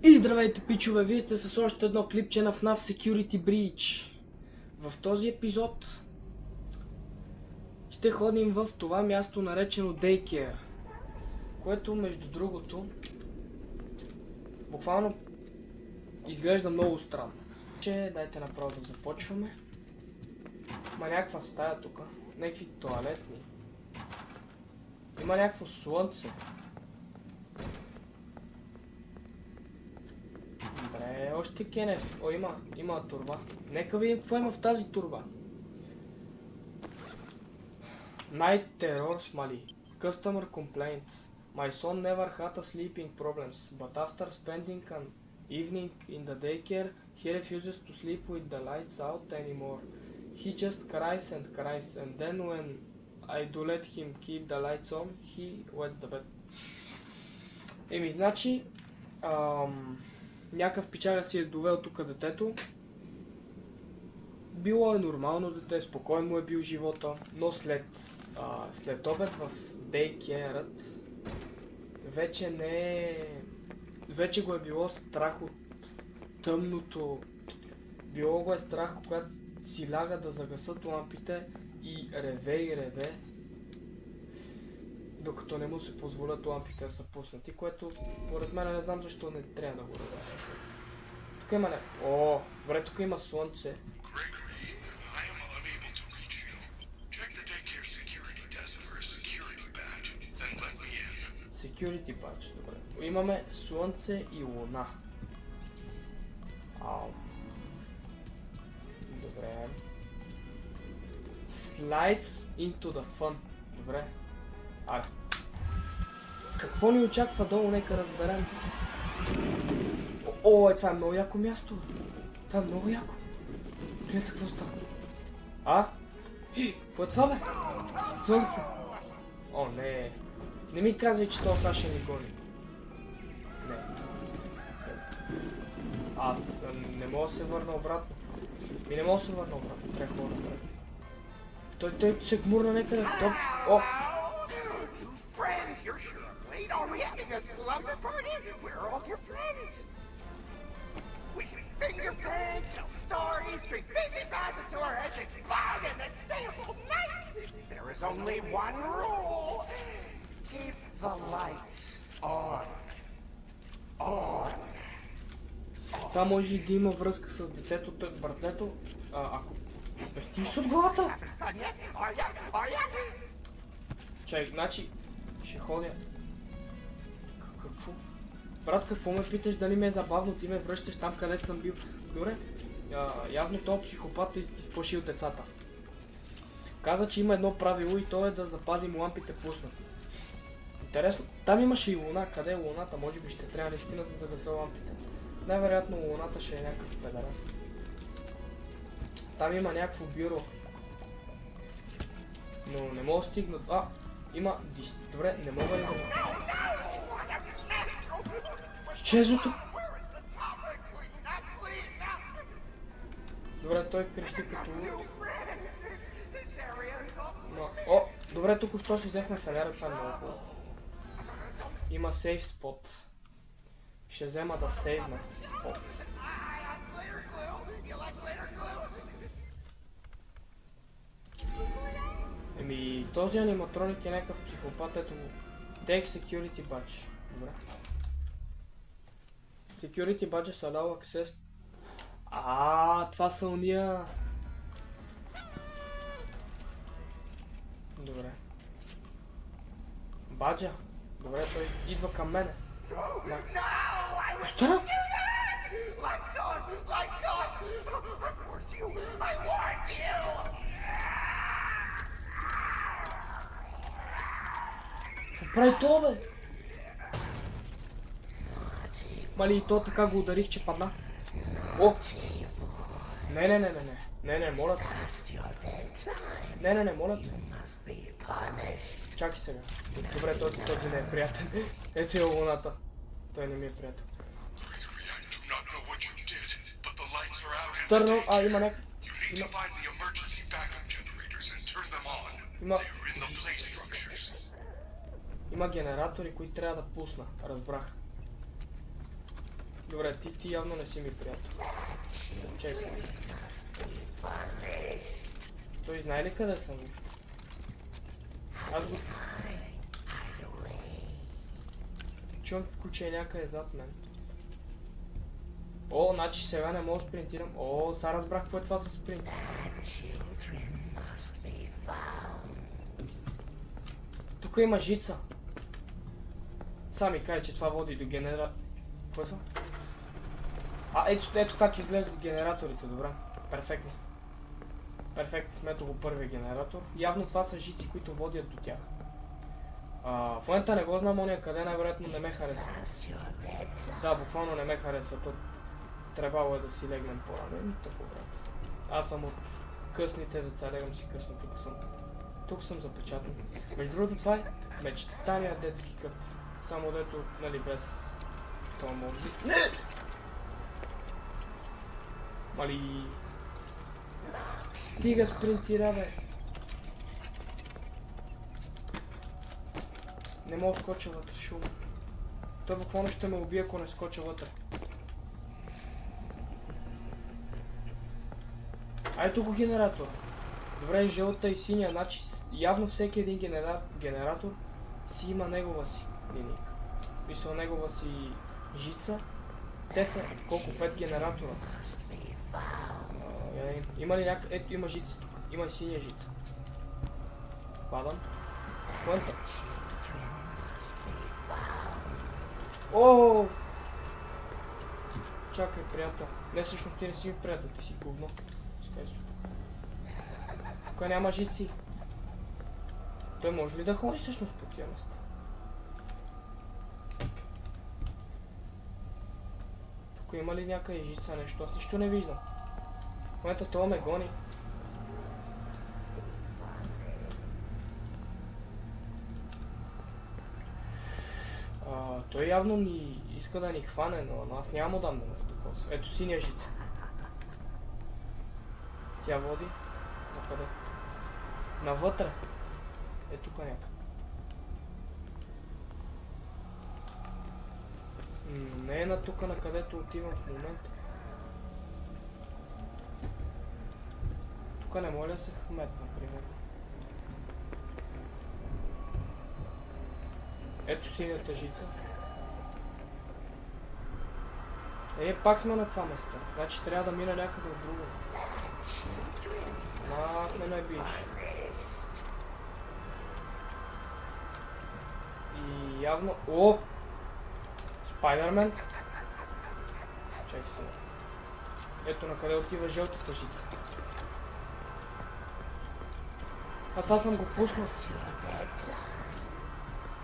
И здравейте, пичове! Вие сте с още едно клипче на FNAF Security Breach. В този епизод ще ходим в това място, наречено Daycare, което, между другото, буквално изглежда много странно. Дайте направо да започваме. Има някаква стая тук, някакви тоалетни. Има някакво слънце. Добре, още кенеф. О, има турба. Нека видим какво има в тази турба. Night Terror Smally. Customer complaint. My son never had a sleeping problems, but after spending an evening in the daycare, he refuses to sleep with the lights out anymore. He just cries, and then when I do let him keep the lights on, he wets the bed. Еми, значи, някакъв пичага си е довел тук детето. Било е нормално дете, спокойно му е бил живота, но след обед в дейкерът вече вече го е било страх от тъмното. Било го е страх, когато си ляга да загасат лампите и реве, докато не му се позволят лампите да са пуснати, което поред мен не знам защо не трябва да го радаш. Тук има О, добре, тук има слънце. Security badge, добре. Имаме слънце и луна. Добре. Slide into the fun. Добре. Аре. Какво ни очаква долу, нека разберем. О, това е много яко място. Това е много яко. Гледайте какво става. Какво е това, бе? Слънце. О, не. Не ми казвай, че това сега ще ни гони. Не. Аз не мога да се върна обратно. Не мога да се върна обратно. Трябва хора напред. Той се гмурна някъде в топ. О! You're sure late. Are we having a slumber party? Where are all your friends? We can fingerprint, tell stories, drink busy pass it to our heads, explode, and then stay up all night. There is only one rule. Keep the lights on. On. Това може да има връзка с детето, братлето, ако пести се от главата. Чай, значи, ще ходя. Какво? Брат, какво ме питаш, дали ме е забавно, ти ме връщаш там, където съм бил. Добре, явно този психопат е изплашил децата. Каза, че има едно правило и то е да запазим лампите пуснати. Интересно, там имаше и луна. Къде е луната? Може би ще трябва наистина да загаса лампите. Най-вероятно луната ще е някакъв педарас. Там има някакво бюро. Но не мога да стигнат. Има... Добре, не мога ли да... Изчезва тук. Добре, той крещи като... О, добре, тук що си взехме фенера, това е много хубаво. Има сейф спот. Ще взема да сейвна спот. Еми, този аниматроник е някакъв психопат, ето го. Take security badge. Добре. Security badges allow access. Това са уния. Добре. Баджа. Добре, той идва към мене. Остана? Какво прави това, бе? Мали и то така го ударих, че падна. О! Не, моля те. Не, моля те. Чакай сега. Добре, този не е приятен. Ето е луната. Той не ми е приятел. Търнал, има някакъв. Има генератори, които трябва да пусна. Разбрах. Добре, ти явно не си ми приятел. Честно. Той знае ли къде съм? Аз го... Чувам ключе някъде зад мен. О, значи сега не мога да спринтирам. О, сега разбрах какво е това за спринт. Тук има жица. Сега ми каже, че това води до генератор. Какво е това? Ето как изглеждат генераторите, добре. Перфектни сме. Перфектни сме, ето го първия генератор. Явно това са жици, които водят до тях. В момента не го знам ония къде, най-вероятно не ме харесва. Да, буквално не ме харесва. Трябвало е да си легнем по-рано. Еми тъпо, брат. Аз съм от късните деца, легам си късно, тук съм запечатан. Между другото това е мечтания детски кът. Само дето, нали, без това може. Мали... Тига спринтира, бе. Не мога да скоча вътре, шум. Той буквално ще ме убие, ако не скоча вътре. А ето го генератор. Добре, жълта и синя, значи явно всеки един генератор си има негова си линейка. Мисля, негова си жица. Те са колко? 5 генератора. Има ли някакъв... Ето има жица тук. Има и синя жица. Падам. Хвънта. Ооо! Чакай, приятел. Не, всъщност ти не си ми приятел, ти си говно. Тук няма жици. Той може ли да ходи всъщност по тия места? Тук има ли някъде жица нещо? Аз нищо не виждам. В момента това ме гони. Той явно ни иска да ни хване, но аз няма дам да ме втокосва. Ето синя жица. Тя води. Накъде? Навътре. Е тук някъде. Не е на тук, на където отивам в момента. Тук не моля да се хметна, примерно. Ето синята жица. Пак сме на това место. Значи трябва да мина някъде от друго. Не ме биш. И явно... О! Спайдермен. Чакай сега. Ето на къде отива жълтата жица. Това съм го пуснал.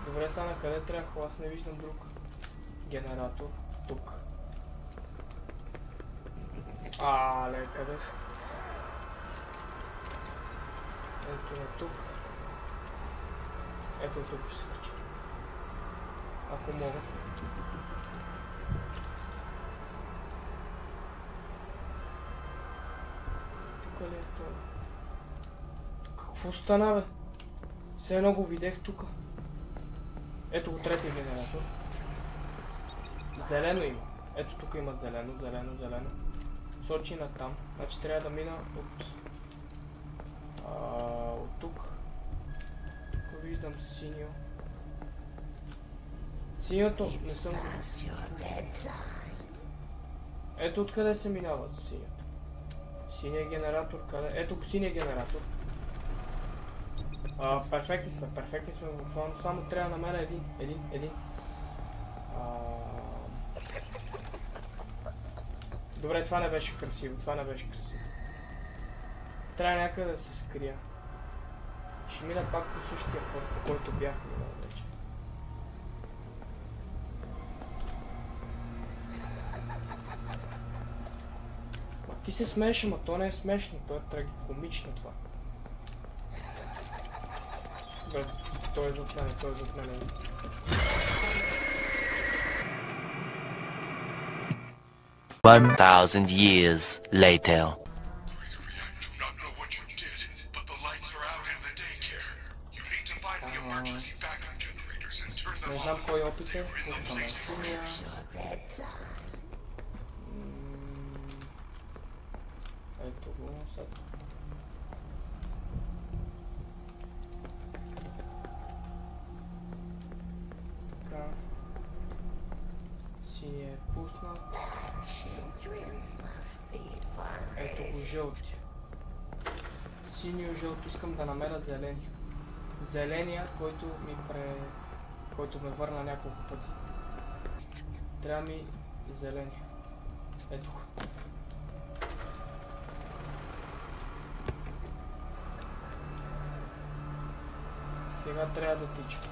Добре, сега на къде трябва? Аз не виждам друг генератор. Тук. Але, къде са? Ето на тук. Ето тук ще се качи. Ако мога. Тук ли е това? Какво стана, бе? Все едно го видех тук. Ето го третия генератор. Зелено има. Ето тук има зелено. Сочи на там. Значи трябва да мина от тук. Тук виждам синьо. Синьото не съм... Ето откъде се минава за синьото. Синия генератор къде? Ето го синия генератор. Перфектни сме буквално. Само трябва на мен един. Добре, това не беше красиво, Трябва някъде да се скрия. Ще мина пак по същия път, по който бях минал вече. Ти се смееш, ама то не е смешно, то е трагикомично това. Бе, той е зад мене, 1,000 years later. Gregory, I do not know what you did, but the lights are out in the daycare. You need to find the emergency backup generators and turn them Не on. знам кой опит е, Синия е пуснал. Ето го жълти. Синьо жълто, искам да намеря зеления. Зеления, който ме върна няколко пъти. Трябва ми зеления. Ето го. Сега трябва да тичам.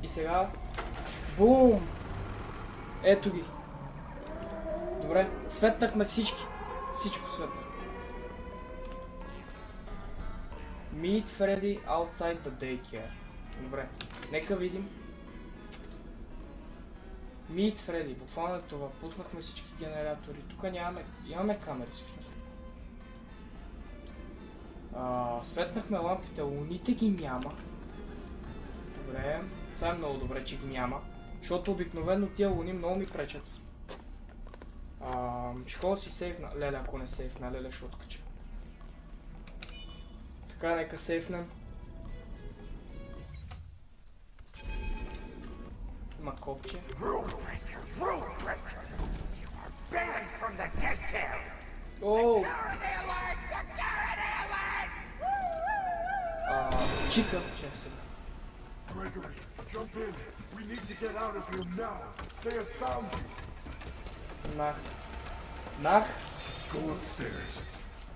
И сега... Бум! Ето ги. Добре, светнахме всички. Всичко светнахме. Meet Freddy outside the daycare. Добре, нека видим. Meet Freddy, буквално е това. Пуснахме всички генератори. Тук имаме камери всъщност. Светнахме лампите, луните ги няма. Добре, това е много добре, че ги няма. Защото обикновено тия луни много ми пречат. Ще ходя си сейфна. Леле, ако не сейфна, леле ще откача. Така, нека сейфнем. Има копче. Оу! Чика, че сега. Gregory, jump in. We need to get out of here now. They have found you. Нах. Go upstairs.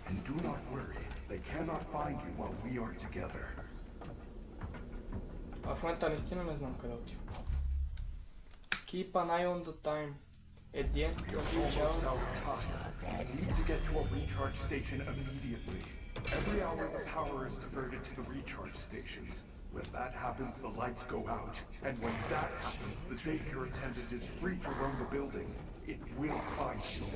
And do not worry. They cannot find you while we are together. В момента наистина не знам къде отива. Keep an eye on the time. At the end of the Almost out of time. We need to get to a recharge station immediately. Every hour the power is diverted to the recharge stations. When that happens, the lights go out. And when that happens, the daycare attendant is free to roam the building. It will find you.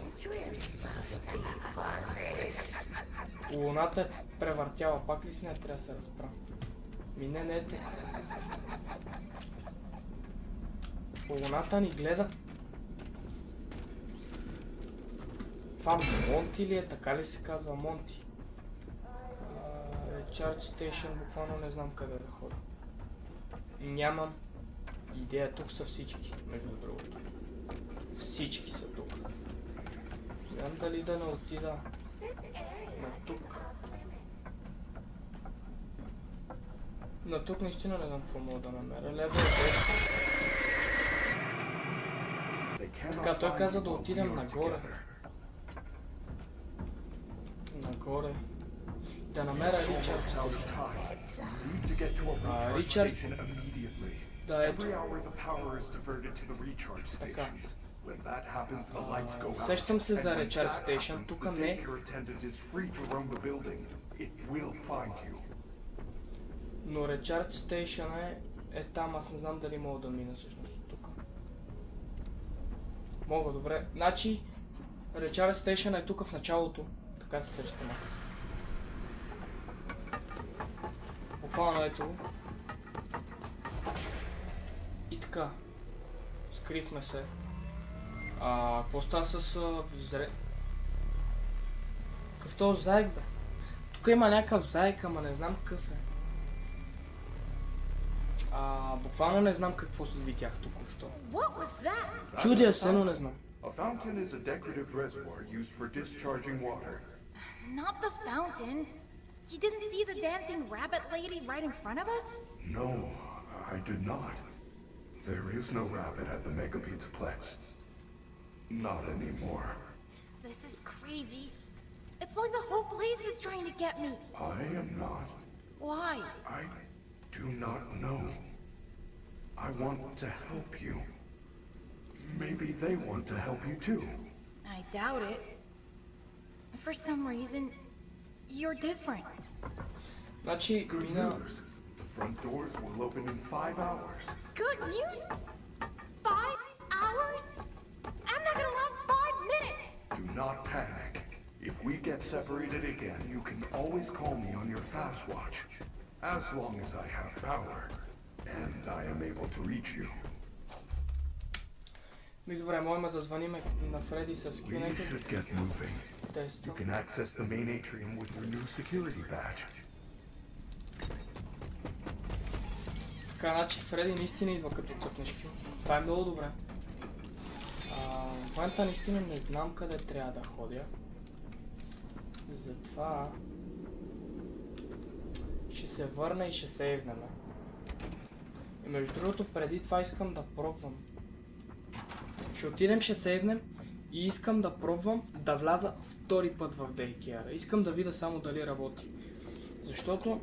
Луната е превъртяла. Пак ли с нея трябва да се разправя? Не е тук. Луната ни гледа. Това Монти ли е? Така ли се казва? Монти. Recharge Station, буквално не знам къде да ходя. Нямам идея. Тук са всички, между другото. Всички са тук. Знам дали да не отида на тук. На тук наистина не знам какво мога да намеря. Лева е. Така, той каза да отидем нагоре. Нагоре. Да намеря Ричард. Ричард. Да, ето. Така. Сещам се за Recharge Station, тук не. Но Recharge Station е там, аз не знам дали мога да мина всъщност тук. Мога, добре. Значи, Recharge Station е тук в началото. Така се сещам аз. Буквално ето. И така. Скрихме се. Какво става с взре... Какъв този заек, бе? Тук има някакъв заек, ама не знам какъв е. Буквално не знам какво се видях току-що. Чудя се, но не знам. A fountain is a decorative reservoir used for discharging water. Not the fountain. You didn't see the dancing rabbit lady right in front of us? No, I did not. There is no rabbit at the Mega Pizzaplex. Not anymore. This is crazy. It's like the whole place is trying to get me. I am not. Why? I do not know. I want to help you. Maybe they want to help you too. I doubt it. For some reason, you're different. Значи, Good news. The front doors will open in 5 hours. Good news? 5 hours? I'm not gonna last 5 minutes! Do not panic. If we get separated again, you can always call me on your fast watch. As long as I have power. And I am able to reach you. Ми добре, можем да звъним на Фреди с We Q-нека. should get moving. Теста. You can access the main atrium with your new security badge. Така, значи Фреди наистина идва като цъкнеш Q. Това е много добре. В момента наистина не знам къде трябва да ходя. Затова ще се върна и ще сейвнем. И между другото, преди това искам да пробвам. Ще отидем, ще сейвнем и искам да пробвам да вляза втори път в Daycare. Искам да видя само дали работи. Защото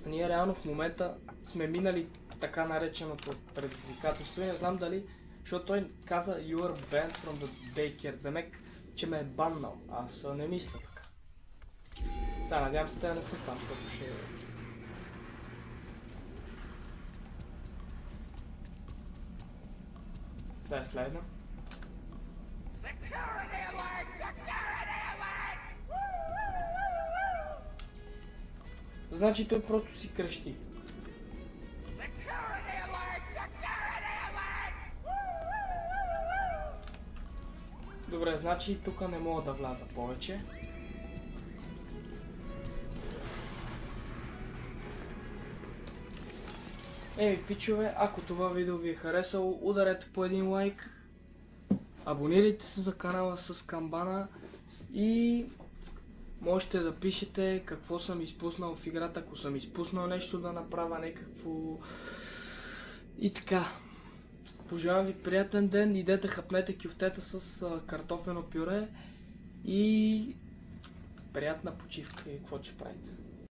ние реално в момента сме минали така нареченото предизвикателство и не знам дали, защото той каза You are banned from the Daycare, демек, че ме е баннал. Аз не мисля така. Сега надявам се да не са там, защото ще... Да я следна. Security alert! Security alert! Значи той просто си крещи. Security alert! Security alert! Добре, значи тук не мога да вляза повече. Еми, пичове, ако това видео ви е харесало, ударете по един лайк, абонирайте се за канала с камбана и можете да пишете какво съм изпуснал в играта, ако съм изпуснал нещо да направя, някакво... И така. Пожелавам ви приятен ден, идете хапнете кюфтета с картофено пюре и приятна почивка и какво ще правите.